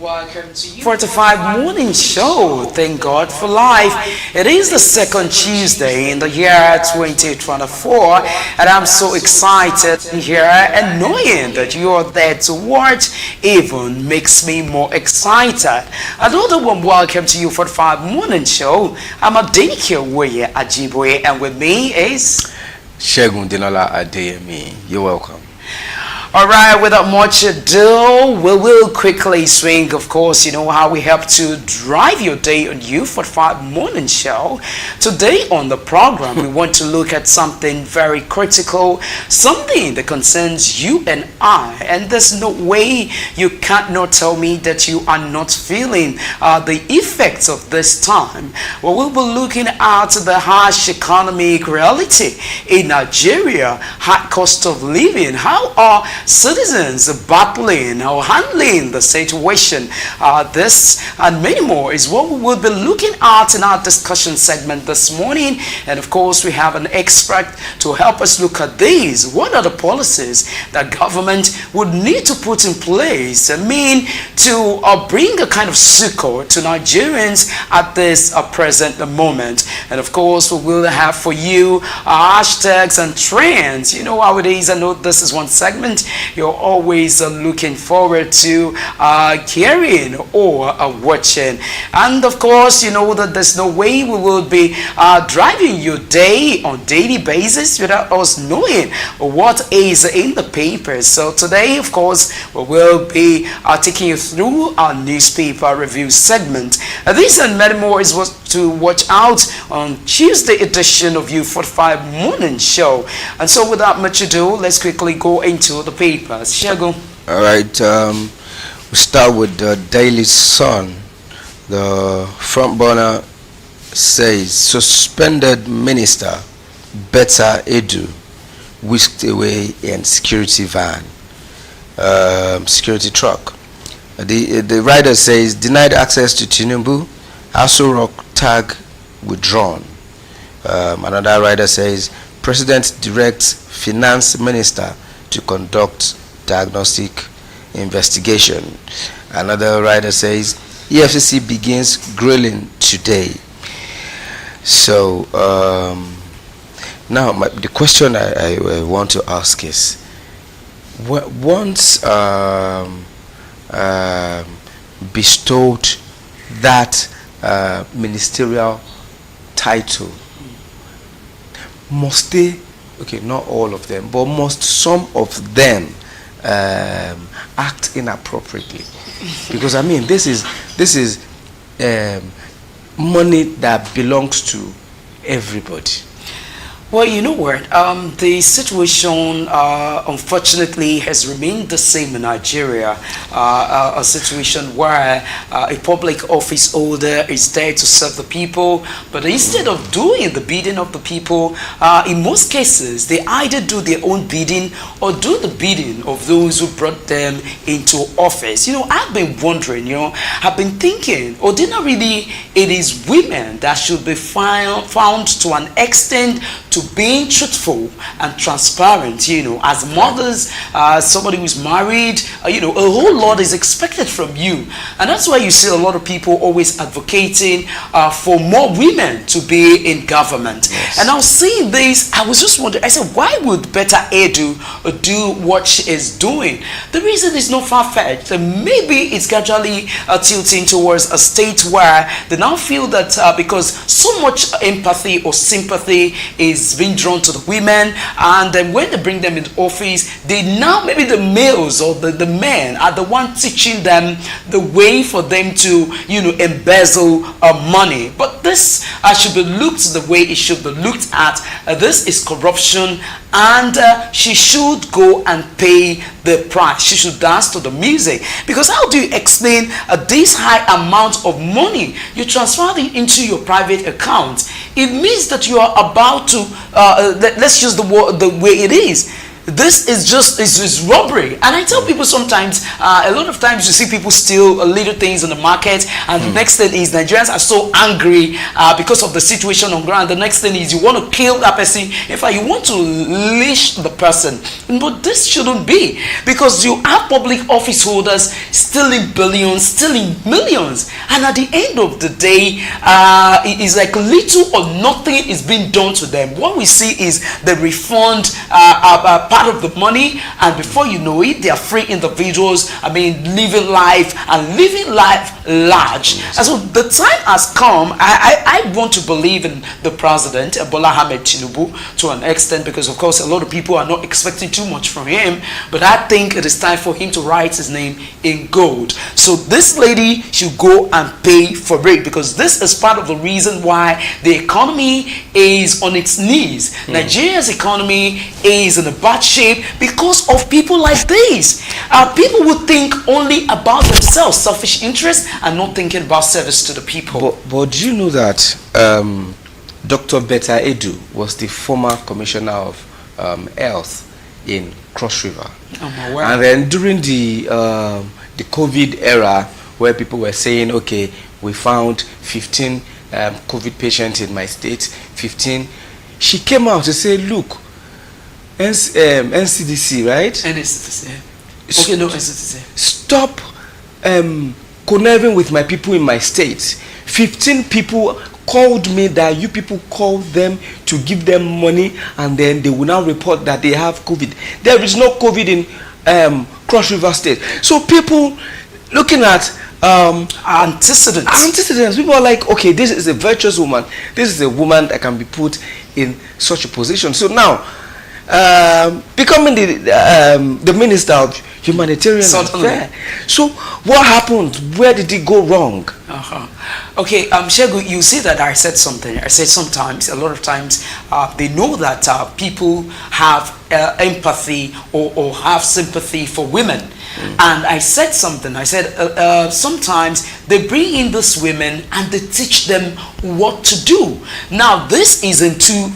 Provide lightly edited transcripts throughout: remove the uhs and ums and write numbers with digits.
Welcome to you 45 Morning Show. Thank God for life. It is the second Tuesday in the year 2024, and I'm so excited here and knowing that you are there to watch even makes me more excited. Another one, welcome to you 45 Morning Show. I'm Adenike Woye Ajiboye, and with me is Shegun Dinola Adeyemi. You're welcome. All right, without much ado, we will quickly swing. Of course, you know how we help to drive your day on U45 Morning Show. Today on the program, we want to look at something very critical, something that concerns you and I. And there's no way you can't not tell me that you are not feeling the effects of this time. Well, we'll be looking at the harsh economic reality in Nigeria, high cost of living. How are citizens battling or handling the situation? This and many more is what we will be looking at in our discussion segment this morning. And of course, we have an expert to help us look at these. What are the policies that government would need to put in place, to bring a kind of succor to Nigerians at this present moment? And of course, we will have for you hashtags and trends. You know how it is. I know this is one segment you're always looking forward to hearing or watching. And of course, you know that there's no way we will be driving your day on daily basis without us knowing what is in the papers. So today, of course, we will be taking you through our newspaper review segment. This and many more is what to watch out on Tuesday edition of U45 Morning Show. And so without much ado, let's quickly go into the papers. Shago. All right. We start with the Daily Sun. The front burner says suspended minister Betta Edu whisked away in security van, security truck. The rider says denied access to Tinubu, Aso Rock tag withdrawn. Another rider says president directs finance minister to conduct diagnostic investigation. Another writer says EFCC begins grilling today. So now the question I want to ask is, once bestowed that ministerial title, must they, okay, not all of them, but must some of them act inappropriately? Because I mean, this is money that belongs to everybody. Well, you know what? The situation, unfortunately, has remained the same in Nigeria. A situation where a public office holder is there to serve the people, but instead of doing the bidding of the people, in most cases, they either do their own bidding or do the bidding of those who brought them into office. You know, I've been wondering, I've been thinking, ordinarily, it is women that should be found to an extent to being truthful and transparent. As mothers, somebody who's married, a whole lot is expected from you. And that's why you see a lot of people always advocating for more women to be in government. Yes. And I was seeing this, I was just wondering, I said, why would Betta Edu do what she is doing? The reason is not far-fetched. Maybe it's gradually tilting towards a state where they now feel that because so much empathy or sympathy is being drawn to the women, and then when they bring them in office, they now, maybe the males or the men are the one teaching them the way for them to embezzle money. But this should be looked the way it should be looked at. This is corruption, and she should go and pay the price. She should dance to the music. Because how do you explain this high amount of money you transfer it into your private account? It means that you are about to let's use the way it is. this is just is robbery. And I tell people sometimes, a lot of times you see people steal little things in the market, and the next thing is Nigerians are so angry because of the situation on ground. The next thing is you want to kill that person. In fact, you want to leash the person. But this shouldn't be, because you have public office holders stealing billions, stealing millions, and at the end of the day, it is like little or nothing is being done to them. What we see is the refund part of the money, and before you know it, they are free individuals. I mean, living life and living life large. And so the time has come. I want to believe in the president, Bola Ahmed Tinubu, to an extent, because of course a lot of people are not expecting too much from him, but I think it is time for him to write his name in gold. So this lady should go and pay for it, because this is part of the reason why the economy is on its knees. Nigeria's economy is in a bad shape because of people like these. People who think only about themselves, selfish interests, and not thinking about service to the people. But do you know that Dr. Betta Edu was the former commissioner of health in Cross River? And then during the COVID era, where people were saying, okay, we found 15 COVID patients in my state, 15, she came out to say, look, NCDC, right? NCDC. Okay, no, NCDC. Stop conniving with my people in my state. 15 people called me that you people called them to give them money, and then they will now report that they have COVID. There is no COVID in Cross River State. So people looking at antecedents. People are like, okay, this is a virtuous woman. This is a woman that can be put in such a position. So now, becoming the minister of humanitarian affairs. So what happened? Where did it go wrong? Okay, Shegu, you see that I said something. I said sometimes, a lot of times, they know that people have empathy or have sympathy for women. And I said something. I said sometimes they bring in these women and they teach them what to do. Now this is in two,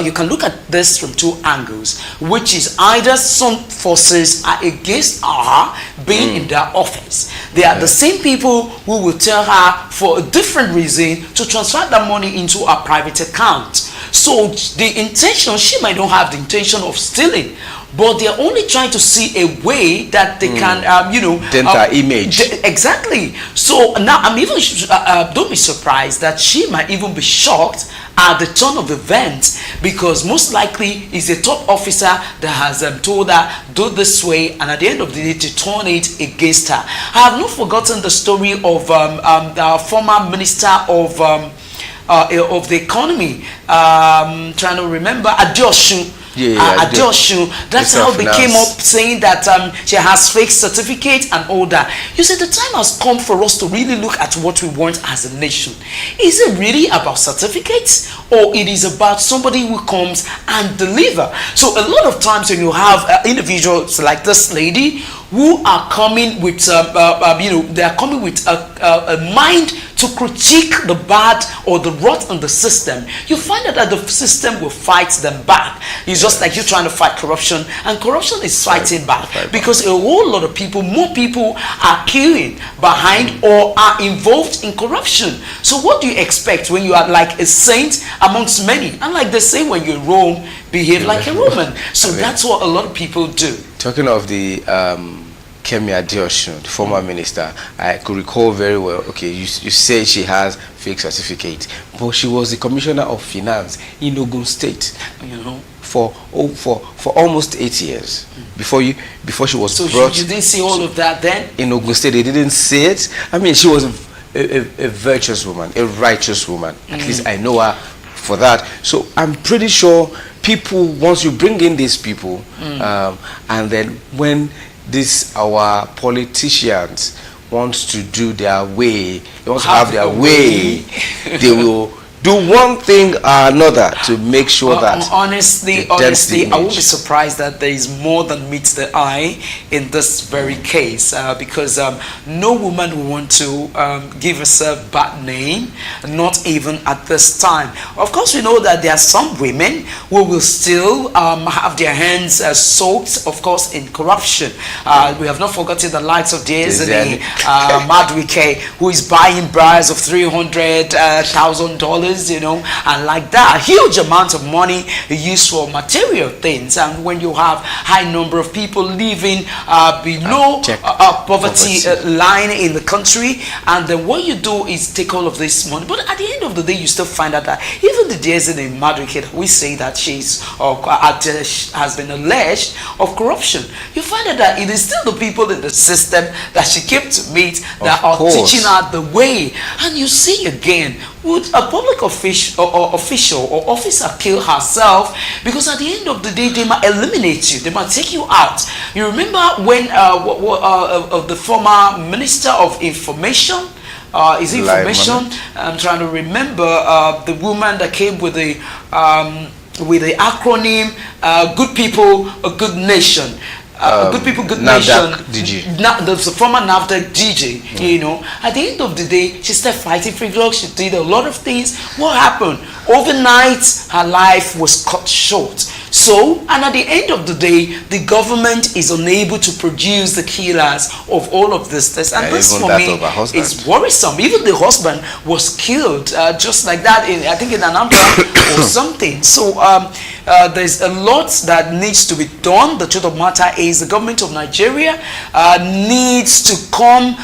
you can look at this from two angles, which is either some forces are against her being in their office. They are the same people who will tell her for a different reason to transfer that money into a private account. So the intention, she might not have the intention of stealing, but they're only trying to see a way that they can, dent her image. Exactly. So now I'm even, don't be surprised that she might even be shocked at the turn of events, because most likely is a top officer that has told her, do this way, and at the end of the day to turn it against her. I have not forgotten the story of the former minister of the economy, trying to remember, Adeosun. Adeosun. That's how they came up saying that she has fake certificate and all that. You see, the time has come for us to really look at what we want as a nation. Is it really about certificates, or it is about somebody who comes and deliver? So a lot of times when you have individuals like this lady who are coming with, they are coming with a mind to critique the bad or the rot in the system, you find that the system will fight them back. It's just like you trying to fight corruption, and corruption is fighting back, because a whole lot of people, more people are queuing behind or are involved in corruption. So what do you expect when you are like a saint amongst many? And like they say, when you're in Rome, behave like a Roman. So that's what a lot of people do. Talking of the Kemi Adeosun, the former minister, I could recall very well. Okay, you say she has fake certificate, but she was the commissioner of finance in Ogun State, for almost 8 years before she was brought. So you didn't see all of that then? In Ogun State, they didn't see it. I mean, she was a virtuous woman, a righteous woman. At least I know her for that. So I'm pretty sure people, once you bring in these people, and then when our politicians wants to do their way, they want to have their way, they will do one thing or another to make sure that honestly, the dents the I won't be image. surprised that there is more than meets the eye in this very case, because no woman will want to give herself bad name, not even at this time. Of course, we know that there are some women who will still have their hands soaked, of course, in corruption. We have not forgotten the likes of Diezene Maduike, who is buying bras of $300,000, you know, and like that, huge amount of money used for material things. And when you have high number of people living below poverty line in the country, and then what you do is take all of this money, but at the end of the day, you still find out that even the Diezene Maduike, we say that she's has been alleged of corruption. You find out that it is still the people in the system that she came to meet that are teaching her the way. And you see again, would a public official or officer kill herself? Because at the end of the day, they might eliminate you, they might take you out. You remember when the former Minister of Information, is it information? I'm trying to remember the woman that came with the acronym "Good People, a Good Nation." Good People, Good Nation. The former NAFDAC DJ, you know, at the end of the day, she started fighting free drugs. She did a lot of things. What happened? Overnight, her life was cut short. So, and at the end of the day, the government is unable to produce the killers of all of this. And this for me is worrisome. Even the husband was killed just like that, I think in Anambra or something. So, there's a lot that needs to be done. The truth of the matter is the government of Nigeria needs to come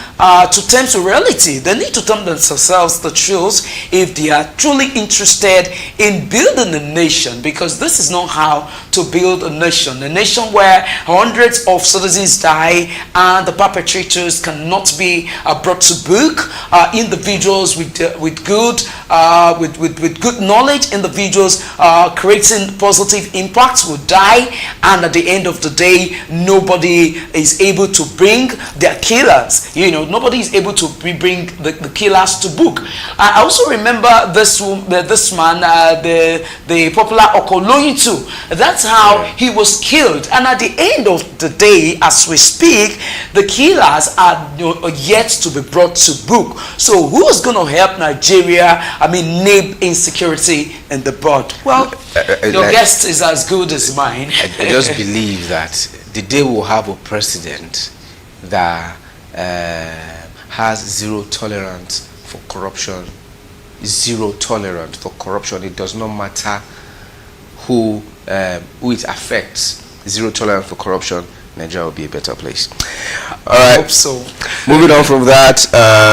to terms with reality. They need to tell themselves the truth if they are truly interested in building a nation, because this is not how to build a nation where hundreds of citizens die and the perpetrators cannot be brought to book. Individuals with good knowledge, individuals creating positive impacts will die, and at the end of the day, nobody is able to bring their killers. You know, nobody is able to bring the killers to book. I also remember this man, the popular Okoloyin too. That's how he was killed. And at the end of the day, as we speak, the killers are yet to be brought to book. So who is going to help Nigeria, name insecurity in the bud? Well, your guest is as good as mine. I just believe that the day we'll have a president that has zero tolerance for corruption, zero tolerance for corruption. It does not matter who it affects. Zero tolerance for corruption. Nigeria will be a better place. All right. I hope so. Moving on from that,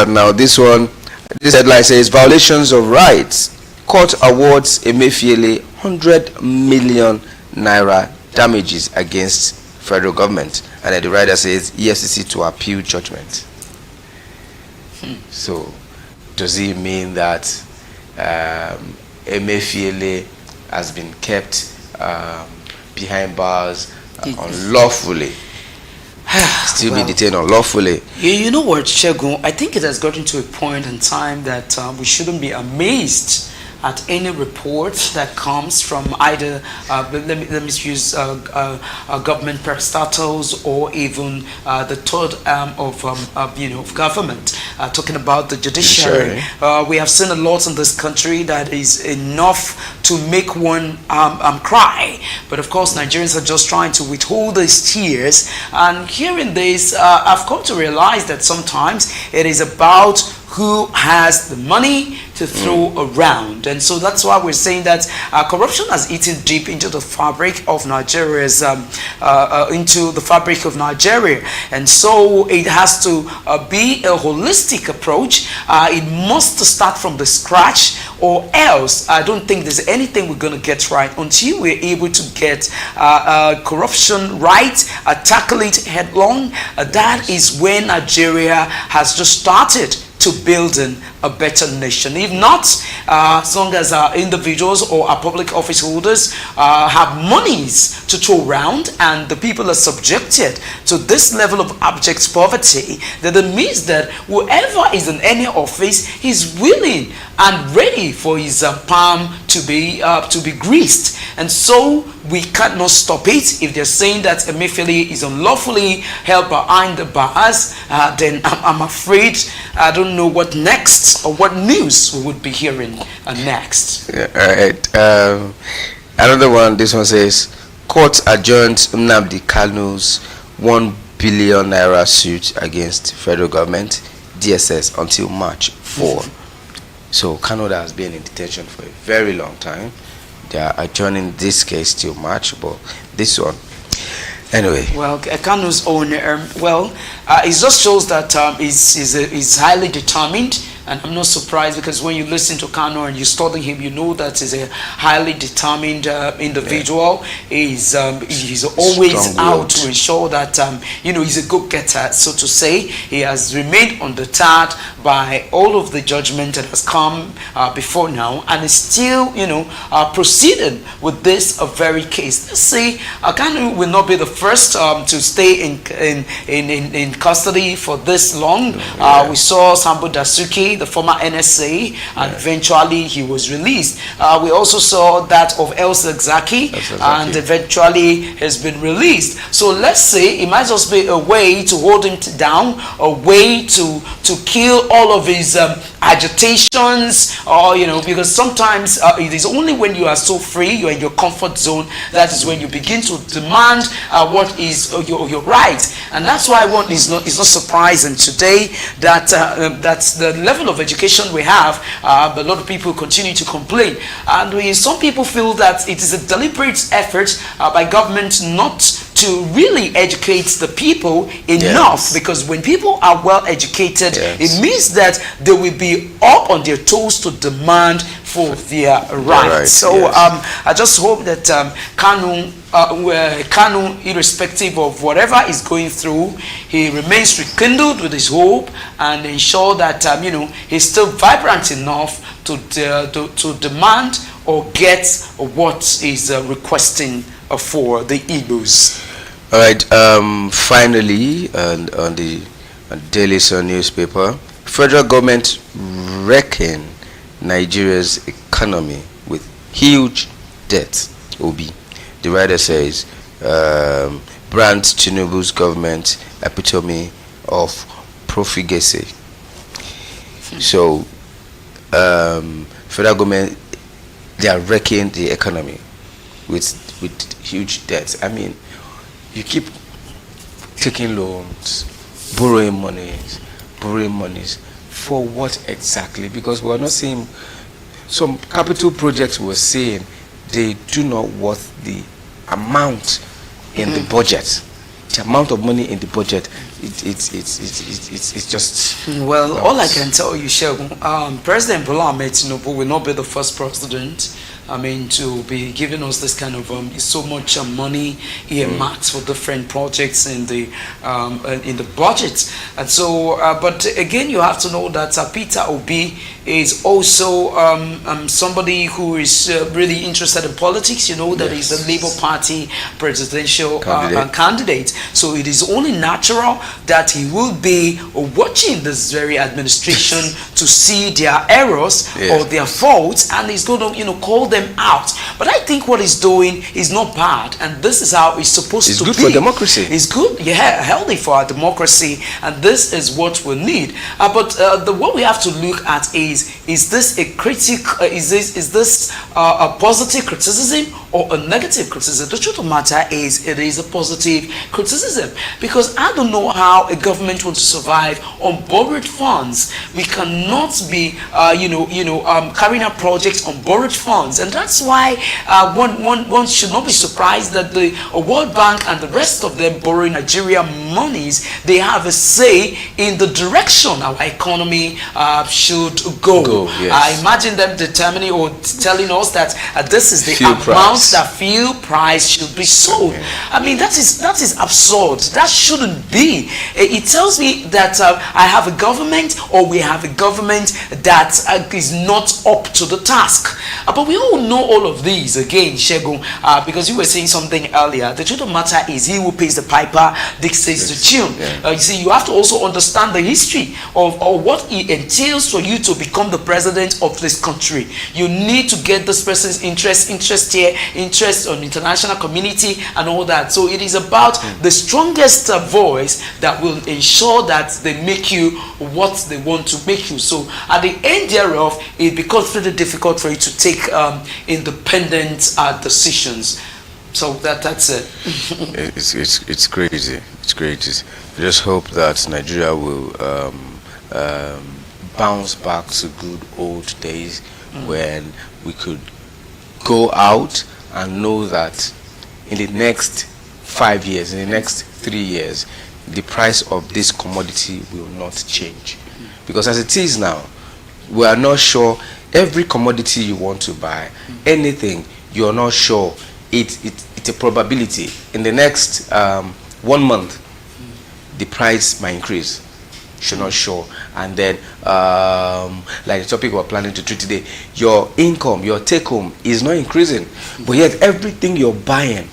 now this headline says violations of rights. Court awards Emefiele 100 million naira damages against federal government, and then the writer says EFCC to appeal judgment. So, does it mean that Emefiele has been kept behind bars unlawfully? Still be detained unlawfully. You know what, Shegun? I think it has gotten to a point in time that we shouldn't be amazed at any report that comes from either let me use government parastatals or even the third arm of government, talking about the judiciary. We have seen a lot in this country that is enough to make one cry, but of course Nigerians are just trying to withhold these tears. And hearing this, I've come to realize that sometimes it is about who has the money to throw around. And so that's why we're saying that corruption has eaten deep into the fabric of Nigeria's into the fabric of Nigeria. And so it has to be a holistic approach. It must start from the scratch, or else I don't think there's anything we're going to get right until we're able to get corruption right, tackle it headlong. That is when Nigeria has just started to building a better nation. If not, as long as our individuals or our public office holders have monies to throw around and the people are subjected to this level of abject poverty, then it means that whoever is in any office is willing and ready for his palm to be greased. And so we cannot stop it. If they're saying that Emefiele is unlawfully held behind the bars, then I'm afraid I don't know what next or what news we would be hearing next. Yeah, all right. Another one. This one says, court adjourns Nnamdi Kanu's 1 billion naira suit against federal government, DSS, until March 4. So Kanu has been in detention for a very long time. They are adjourning this case till March, but this one, anyway. Well, Kanu's own, it just shows that he's highly determined. And I'm not surprised, because when you listen to Kanu and you study him, you know that he's a highly determined individual. He's always out to ensure that he's a go-getter, so to say. He has remained undeterred by all of the judgment that has come before now, and is still proceeding with this very case. Let's see, Kanu will not be the first to stay in custody for this long. We saw Sambo Dasuki, the former NSA, and eventually he was released. We also saw that of Elsa Zaki, and eventually has been released. So let's say it might just be a way to hold him down, a way to kill all of his agitations, or because sometimes it is only when you are so free, you are in your comfort zone, that is when you begin to demand what is your right. And that's why it's not surprising today that that's the level of education we have. A lot of people continue to complain, and some people feel that it is a deliberate effort by government not to really educate the people enough, because when people are well educated, it means that they will be up on their toes to demand for their rights. So I just hope that Kanu, irrespective of whatever is going through, he remains rekindled with his hope, and ensure that he's still vibrant enough to demand or get what is requesting for the Igbos. All right. Finally, on the Daily Sun newspaper, federal government reckon Nigeria's economy with huge debt. Obi, the writer says, brand Tinubu's government epitome of profligacy. So, federal government, they are wrecking the economy with huge debts. I mean, you keep taking loans, borrowing monies for what exactly? Because we are not seeing some capital projects we're seeing, they do not worth the amount in the budget. The amount of money in the budget, it's just... Well, all I can tell you, Shegun, President Bola Ahmed Tinubu will not be the first president, to be giving us this kind of so much money earmarked for different projects in the budget. And so, but again, you have to know that Peter Obi is also somebody who is really interested in politics. You know that he's the Labour Party presidential candidate. So it is only natural that he will be watching this very administration to see their errors or their faults, and he's going to call them out. But I think what he's doing is not bad, and this is how it's supposed to be. It's good for democracy. It's good, healthy for our democracy, and this is what we need. But what we have to look at is this a critic? Is this a positive criticism or a negative criticism? The truth of the matter is, it is a positive criticism, because I don't know how a government wants to survive on borrowed funds. We cannot be carrying out projects on borrowed funds, and that's why one should not be surprised that the World Bank and the rest of them borrowing Nigeria monies. They have a say in the direction our economy should go. I imagine them determining or telling us that this is the amount that fuel price should be sold. I mean, that is absurd. That shouldn't be. It tells me that I have a government, or we have a government that is not up to the task. But we all know all of these, again, Shegun, because you were saying something earlier. The truth of the matter is, he who pays the piper dictates the tune. You see, you have to also understand the history of what it entails for you to become the president of this country. You need to get this person's interest here, interest on international community and all that. So it is about the strongest voice that will ensure that they make you what they want to make you. So at the end thereof, it becomes pretty difficult for you to take independent decisions. So that's it. It's crazy. It's crazy. I just hope that Nigeria will bounce back to good old days when we could go out and know that in the next 5 years, in the next 3 years, the price of this commodity will not change. Because as it is now, we are not sure. Every commodity you want to buy, anything, you are not sure. It's a probability. In the next 1 month, the price might increase. You're not sure. And then, like the topic we're planning to treat today, your income, your take home is not increasing, but yet everything you're buying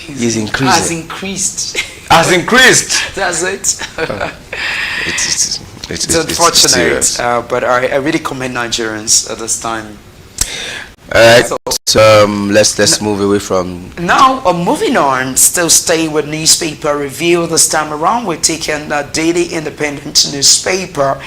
is increasing. Has increased. Has increased. That's it. It's unfortunate, but I really commend Nigerians at this time. All right, so let's move away from. Now, moving on, still staying with newspaper review. This time around, we're taking the Daily Independent newspaper,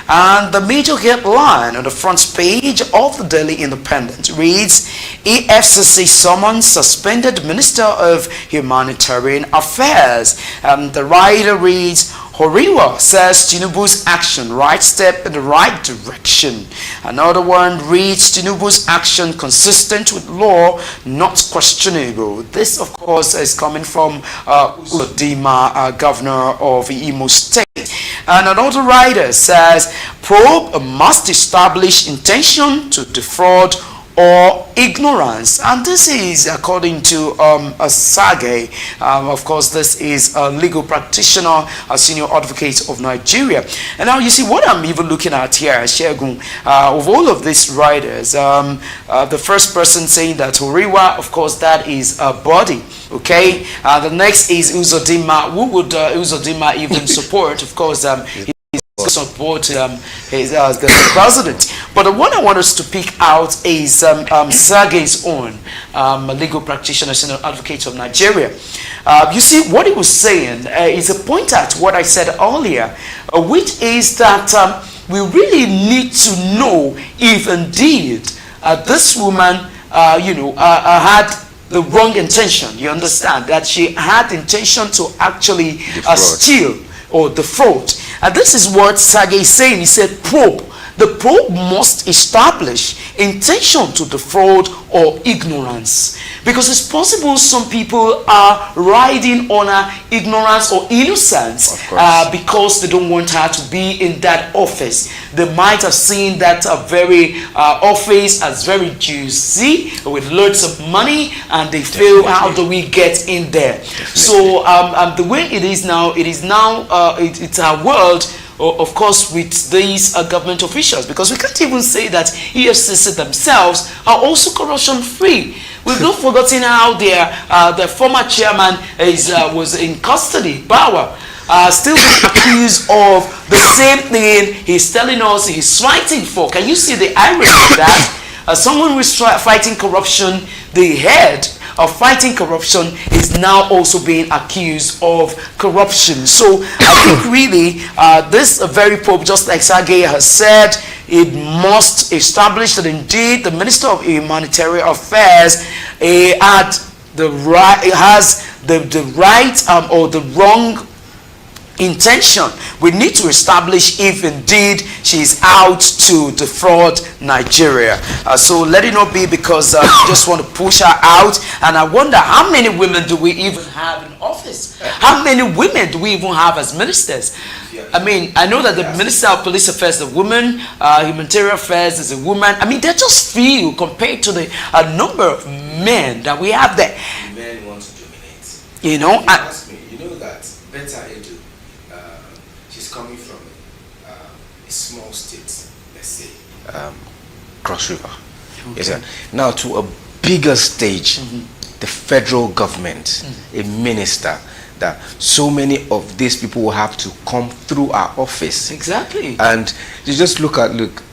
and the major headline on the front page of the Daily Independent reads: EFCC summons suspended Minister of Humanitarian Affairs. The writer reads: Horiwa says Tinubu's action right step in the right direction. Another one reads: Tinubu's action consistent with law, not questionable. This, of course, is coming from Uzodinma, governor of Imo State. And another writer says probe must establish intention to defraud or ignorance, and this is according to Sage. Of course, this is a legal practitioner, a senior advocate of Nigeria. And now you see what I'm even looking at here, Shegun, of all of these writers. The first person saying that Horiwa, of course, that is a body. Okay, the next is Uzodinma. Who would Uzodinma even support? Of course, support the president. But the one I want us to pick out is Sage's own legal practitioner, senior advocate of Nigeria. You see, what he was saying is a point at what I said earlier, which is that we really need to know if indeed this woman, had the wrong intention. You understand that she had intention to actually steal or defraud. And this is what Sage is saying. He said probe. The probe must establish intention to defraud or ignorance. Because it's possible some people are riding on her ignorance or innocence because they don't want her to be in that office. They might have seen that very office as very juicy with loads of money, and they feel, how do we get in there? Definitely. So the way it is now, it's our world, of course, with these government officials, because we can't even say that EFCC themselves are also corruption free. We've not forgotten how the former chairman was in custody, Bauer, still being accused of the same thing he's telling us he's fighting for. Can you see the irony of that? Someone who's fighting corruption, the head of fighting corruption, is now also being accused of corruption. So I think really this very probe, just like Sage has said, it must establish that indeed the Minister of Humanitarian Affairs has the right or the wrong intention. We need to establish if indeed she is out to defraud Nigeria. So let it not be because we just want to push her out. And I wonder, how many women do we even have in office? How many women do we even have as ministers? I mean, I know that the Minister of Police Affairs is a woman, Humanitarian Affairs is a woman. I mean, they're just few compared to the number of men that we have there. Men want to dominate. You know, you know that Betta Edu, she's coming from a small state, let's say, Cross River. Okay. Yes, now to a bigger stage, the federal government, a minister that so many of these people will have to come through our office. Exactly. And you just look,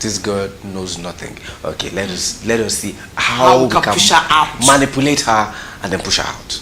this girl knows nothing. Okay, let us see how we can push her out, manipulate her, and then push her out.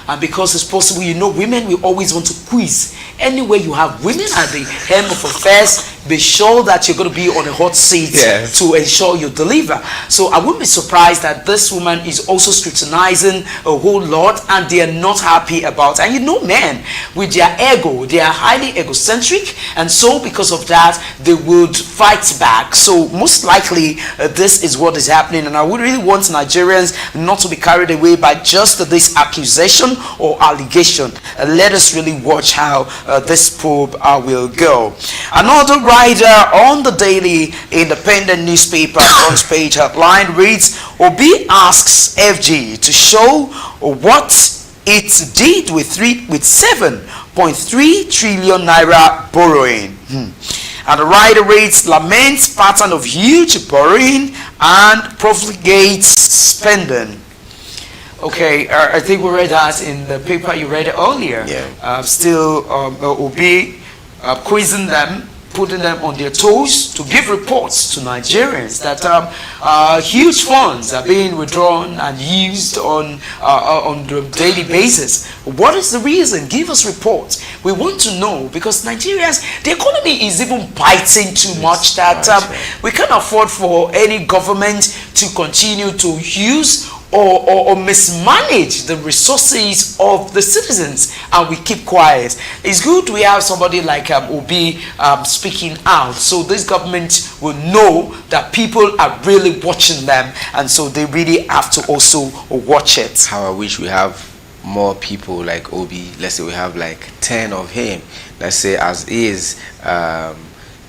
And because it's possible, women will always want to quiz. Anywhere you have women at the helm of affairs, be sure that you're going to be on a hot seat to ensure you deliver. So I wouldn't be surprised that this woman is also scrutinizing a whole lot, and they are not happy about it. And men with their ego, they are highly egocentric, and so because of that, they would fight back. So most likely, this is what is happening, and I would really want Nigerians not to be carried away by just this accusation or allegation. Let us really watch how this probe will go. Another writer on the Daily Independent newspaper front page headline reads, Obi asks FG to show what it did with 7.3 trillion naira borrowing. And the writer reads, laments pattern of huge borrowing and profligate spending. Okay, I think we read that in the paper you read earlier. Still, Obi quizzing them, putting them on their toes to give reports to Nigerians that huge funds are being withdrawn and used on the daily basis. What is the reason? Give us reports. We want to know, because Nigerians, the economy is even biting too much that we can't afford for any government to continue to use or mismanage the resources of the citizens, and we keep quiet. It's good we have somebody like Obi speaking out, so this government will know that people are really watching them, and so they really have to also watch it. How I wish we have more people like Obi. Let's say we have like 10 of him, let's say, as is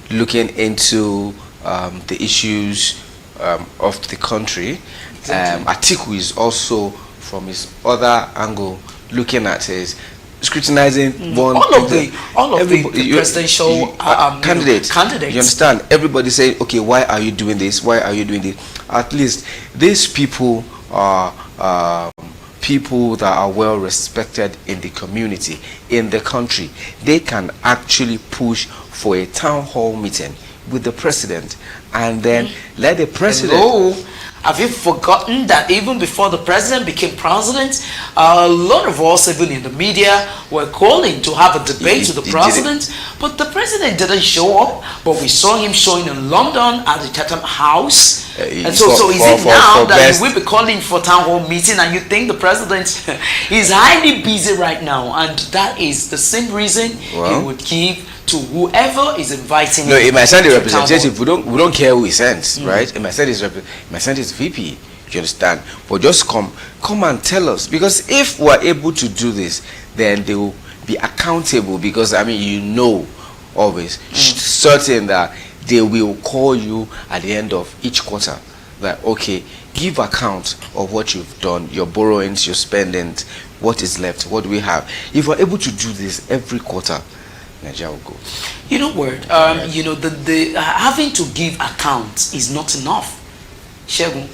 looking into the issues of the country. Atiku is also from his other angle looking at his scrutinizing all of the presidential candidates. You understand? Everybody say, okay, why are you doing this? Why are you doing this? At least these people are people that are well respected in the community, in the country. They can actually push for a town hall meeting with the president, and then let the president. Hello. Have you forgotten that even before the president became president, a lot of us, even in the media, were calling to have a debate with the president, but the president didn't show up. But we saw him showing in London at the Chatham House. And so is it now that you will be calling for town hall meeting, and you think the president is highly busy right now, and that is the same reason he would give to whoever is inviting. No, it might send a representative. We don't care who he sends, right? It might send his VP. You understand? But just come and tell us, because if we're able to do this, then they will be accountable. Because always certain that they will call you at the end of each quarter. That okay, give account of what you've done, your borrowings, your spendings, what is left, what do we have. If we're able to do this every quarter, Nigeria will go. The having to give account is not enough. Shegun,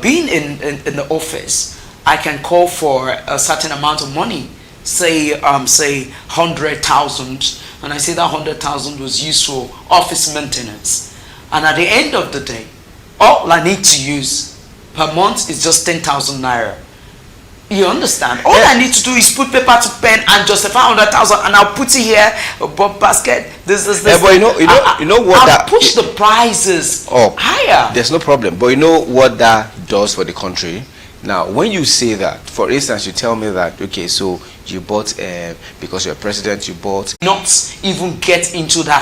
being in the office, I can call for a certain amount of money, say 100,000, and I say that 100,000 was used for office maintenance, and at the end of the day, all I need to use per month is just 10,000 naira. You understand? All I need to do is put paper to pen and justify 100,000, and I'll put it here, above basket. This. Yeah, but you know what I'll push the prices up higher. There's no problem. But you know what that does for the country? Now, when you say that, for instance, you tell me that, okay, so you bought, because you're president, you bought. Not even get into that